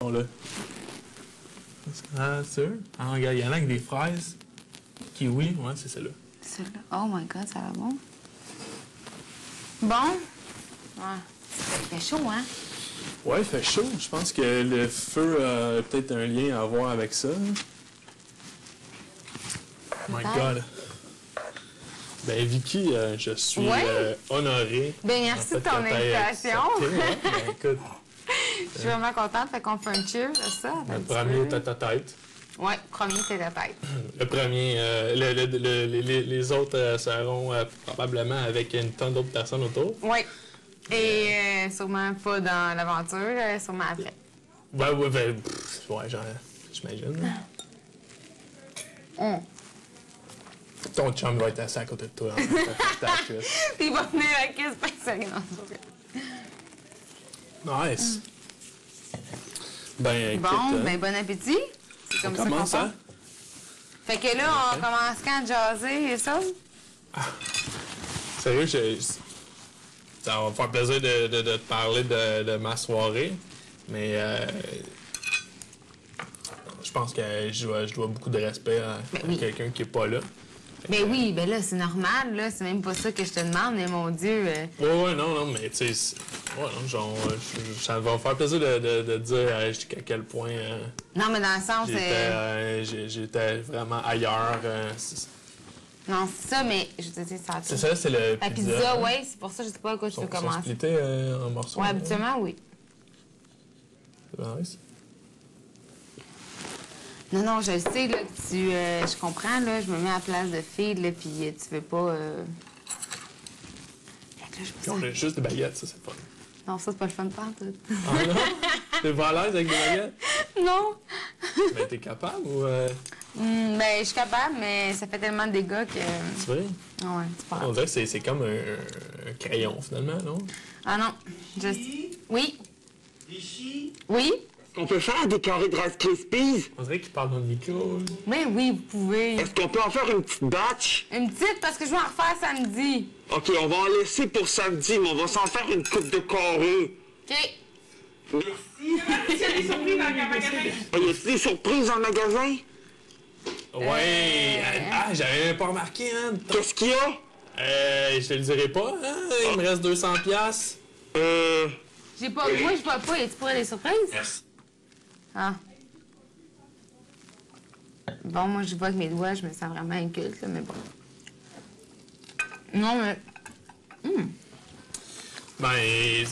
Là. Ah, sûr? Ah, regarde, il y en a avec des fraises. Kiwi, ouais, c'est celle-là. Celle-là. Oh my god, ça va bon. Bon. Ouais. Il fait chaud, hein? Ouais, il fait chaud. Je pense que le feu a peut-être un lien à voir avec ça. Oh my god. Ben, Vicky, je suis honoré. Ben, merci de ton invitation. Ben, écoute. Je suis vraiment contente. Fait qu'on fait un cheer, c'est ça? Le premier tête-à-tête. Oui, premier tête-à-tête. Le premier. Les autres seront probablement avec une tonne d'autres personnes autour. Oui. Et sûrement pas dans l'aventure, sûrement après. Ouais, j'imagine. Ton chum va être assis à côté de toi. Il va venir à kiss personne. Nice. Ben, écoute, ben, bon appétit. C'est comme ça qu'on commence, hein? Fait que là, on commence quand à jaser et ça? Sérieux, ça va me faire plaisir de te parler de ma soirée, mais je pense que je dois beaucoup de respect à quelqu'un qui n'est pas là. Ben oui, ben là, c'est normal, là. C'est même pas ça que je te demande, mais mon Dieu. Ouais, non, mais tu sais, ça va me faire plaisir de dire à quel point. Non, mais dans le sens. J'étais vraiment ailleurs. Non, c'est ça, mais je te dis ça. C'est ça, c'est le la pizza, oui, c'est pour ça que je sais pas à quoi tu veux commencer. Splittés en morceaux. Oui, habituellement, oui. C'est nice. Non, je sais, là, que tu. Je comprends, là, je me mets à la place de fille, là, puis tu veux pas. Fait que là, je Puis on a juste des baguettes, ça, c'est pas. Non, ça, c'est pas le fun de faire, tout. Ah non? T'es pas à l'aise avec des baguettes? Non. Ben, t'es capable ou. Ben, je suis capable, mais ça fait tellement de dégâts que. C'est vrai? Ah ouais, c'est pas grave. On dirait que c'est comme un crayon, finalement, non? Ah non. Juste. Oui. Ici? Oui? On peut faire des carrés de Rice Krispies? On dirait qu'il parle dans le micro. Mais oui, vous pouvez. Est-ce qu'on peut en faire une petite batch? Une petite, parce que je vais en refaire samedi. OK, on va en laisser pour samedi, mais on va s'en faire une coupe de carrés. OK. Merci. Il y a des surprises dans le magasin. Y a des surprises dans le magasin? Ouais! Ah, j'avais même pas remarqué, hein? Qu'est-ce qu'il y a? Je te le dirai pas, hein? Il me reste 200$. J'ai pas. Moi, je vois pas. Y a-tu pour des surprises? Merci. Ah. Bon, moi, je vois avec mes doigts, je me sens vraiment inculte, là, mais bon. Non, mais. Ben,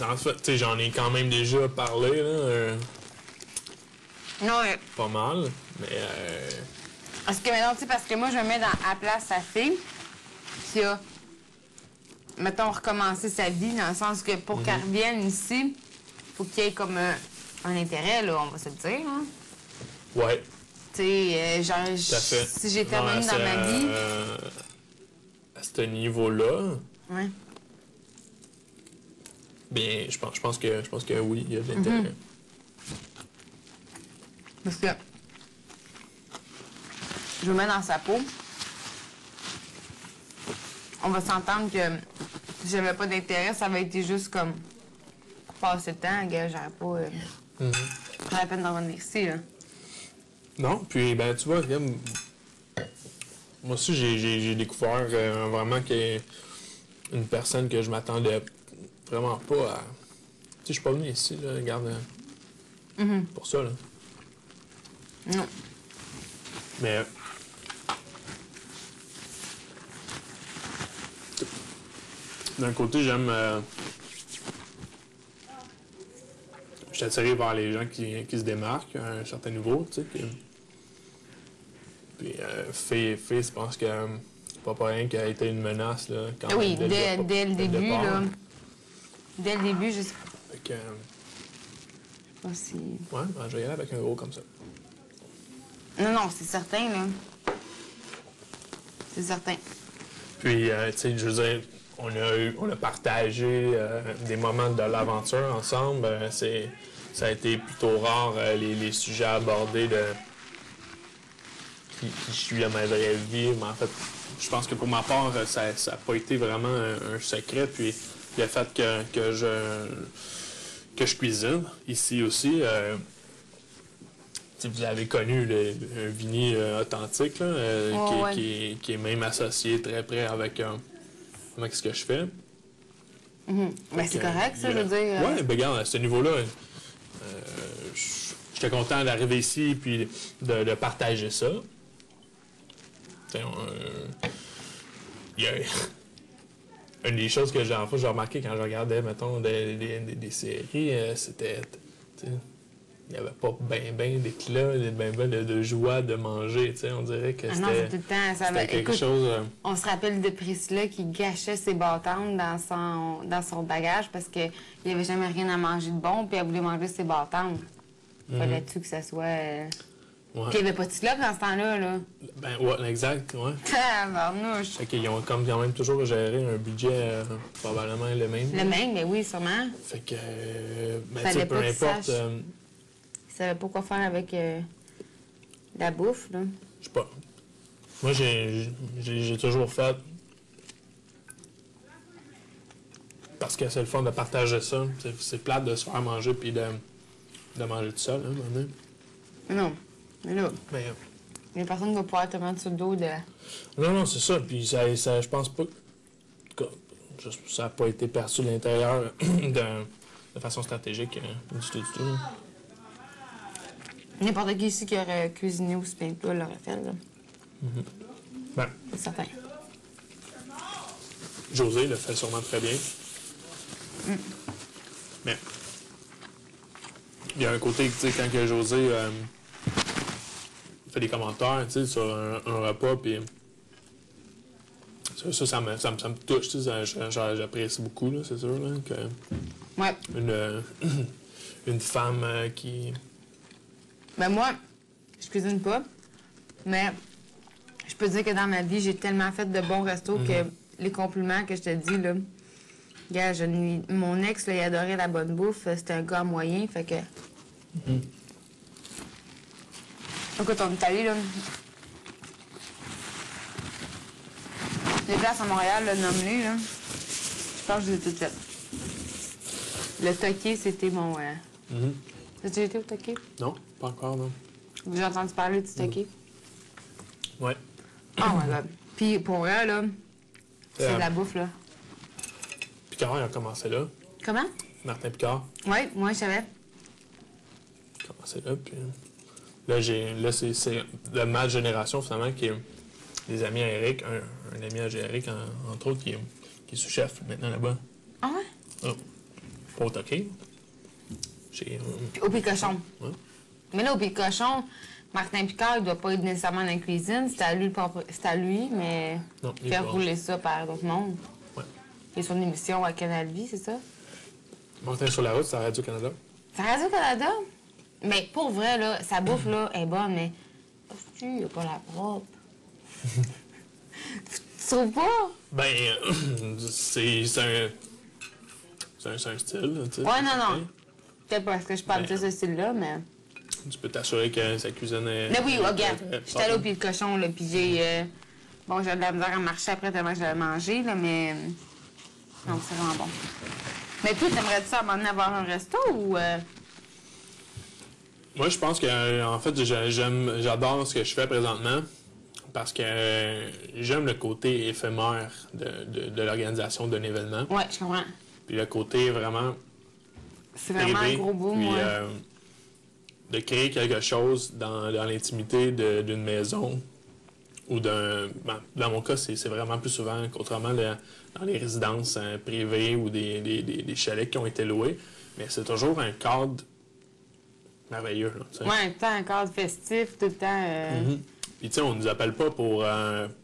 en fait, tu sais, j'en ai quand même déjà parlé, là. Non, mais. Pas mal, mais. Parce que maintenant, tu sais, parce que moi, je me mets à la place sa fille, qui a, mettons, recommencé sa vie, dans le sens que pour qu'elle revienne ici, faut qu'il y ait comme un intérêt, là, on va se le dire, hein. Ouais. Tu sais, genre, si j'étais même dans ma vie. À ce niveau-là, Ouais. bien, je pense que oui, il y a de l'intérêt. Parce que je me mets dans sa peau. On va s'entendre que si j'avais pas d'intérêt, ça va être juste comme passer le temps, gars, j'aurais pas. Pas la peine d'en revenir ici, là. Non, puis ben tu vois, regarde, moi aussi j'ai découvert vraiment une personne que je m'attendais vraiment pas à. Tu sais, je suis pas venu ici, là, regarde. Pour ça, là. Non. Mais. D'un côté, j'aime. Je suis attiré vers les gens qui se démarquent à un certain niveau, tu sais. Puis, Fée, je pense que c'est pas pour rien qu'elle a été une menace, là. Quand Oui, même, dès le début, départ. là. Dès le début, je sais Fait que, pas si. ouais, ben, je vais y aller avec un gros comme ça. Non, c'est certain, là. C'est certain. Puis, tu sais, je veux dire, on a partagé des moments de l'aventure ensemble. Ça a été plutôt rare, les sujets abordés de qui je suis à ma vraie vie. Mais en fait, je pense que pour ma part, ça n'a pas été vraiment un secret. Puis, le fait que je cuisine ici aussi, sais, vous avez connu un Vini authentique, là, qui est même associé très près avec ce que je fais. Ben, c'est correct, ça, je veux dire. Oui, ben regarde, à ce niveau-là, j'étais content d'arriver ici puis de partager ça. Il y a une des choses que j'ai remarqué quand je regardais, mettons, des séries, c'était... Il n'y avait pas ben d'éclat, ben de joie de manger, tu sais. On dirait que non, c'était tout le temps, ça va. quelque Écoute, chose... on se rappelle de Priscilla qui gâchait ses bâtons dans son bagage parce qu'il n'y avait jamais rien à manger de bon, puis elle voulait manger ses bâtons. Fallait-tu que ça soit... ouais. Puis il n'y avait pas de slope dans ce temps-là, là. Ben, ouais, exact, ouais. Barnouche. Fait qu'ils ont quand même toujours géré un budget probablement le même. Le même, mais oui, sûrement. Fait que, ben, Fallait peu pas qu'ils importe... sachent. Ils savaient pas quoi faire avec la bouffe, là. Je sais pas. Moi, j'ai toujours fait... Parce que c'est le fun de partager ça. C'est plate de se faire manger puis de manger tout seul, hein, maintenant. Mais non. Mais là, Mais, il y a personne qui va pouvoir te mettre sur le dos de... non, c'est ça. Puis ça, je pense pas que ça n'a pas été perçu de l'intérieur de façon stratégique du tout. Là. N'importe qui ici qui aurait cuisiné aussi bien que toi l'aurait fait, là. Ben, C'est certain. José le fait sûrement très bien. Mais il y a un côté, tu sais, quand que José fait des commentaires, tu sais, sur un repas, puis ça me touche, tu sais, j'apprécie beaucoup, là, c'est sûr, là, que Ouais. une femme qui... Ben moi, je cuisine pas, mais je peux dire que dans ma vie, j'ai tellement fait de bons restos que les compliments que je te dis, là, gars, mon ex, là, il adorait la bonne bouffe, c'était un gars moyen, fait que... Écoute, on est allé, là... Les places à Montréal, là, nommées, là, je pense que je les ai toutes faites. Le Toqué, c'était mon... As-tu déjà été au Toqué? Non, pas encore, non. J'ai entendu parler du Toqué. Ouais. Oh my God. Puis pour vrai, là, c'est de la bouffe, là. Picard, il a commencé là. Comment? Martin Picard. Oui, moi, je savais. Il a commencé là, puis... Là, c'est de ma génération, finalement, qui est des amis à Eric, un ami à Eric, entre autres, qui est sous-chef maintenant là-bas. Ah ouais? Oh. Pas au Toqué. Puis au Picochon. Ouais. Mais là, au Picochon, Martin Picard, il doit pas être nécessairement dans la cuisine. C'est à lui, mais Non, il faire est pas. rouler ça par d'autres mondes. Ouais. Il y a son émission à Canal Vie, c'est ça? Martin sur la route, c'est à Radio-Canada. C'est à Radio-Canada? Mais pour vrai, là, sa bouffe, là, est bonne, mais... Il n'y a pas la propre. Tu trouves pas? Ben, c'est un style, là, tu sais. Ouais, non. Peut-être parce que je parle de ce style-là, mais... Tu peux t'assurer que sa cuisine est... Mais oui, regarde, j'étais allée au pied de cochon, là, puis j'ai... Bon, j'avais de la misère à marcher après tellement que j'avais mangé, là, mais... Non, c'est vraiment bon. Mais toi, t'aimerais-tu ça à un moment donné avoir un resto, ou... Moi, je pense que, en fait, j'adore ce que je fais présentement parce que j'aime le côté éphémère de l'organisation d'un événement. Ouais, je comprends. Puis le côté vraiment C'est vraiment un gros bout, puis, moi. de créer quelque chose dans l'intimité d'une maison ou d'un... Ben, dans mon cas, c'est vraiment plus souvent qu'autrement dans les résidences privées ou des chalets qui ont été loués. Mais c'est toujours un cadre merveilleux. Là, tu sais. Ouais, tout le temps un cadre festif, tout le temps... Puis, tu sais, on nous appelle pas pour...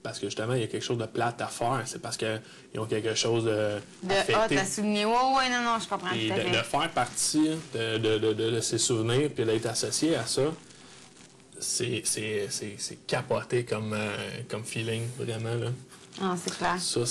parce que, justement, il y a quelque chose de plate à faire. C'est parce qu'ils ont quelque chose à fêter. à souligner. Ouais, non, je comprends Et tout à fait. de faire partie de ces souvenirs puis d'être associé à ça, c'est capoté comme feeling, vraiment. Là. Ah, c'est clair. Ça,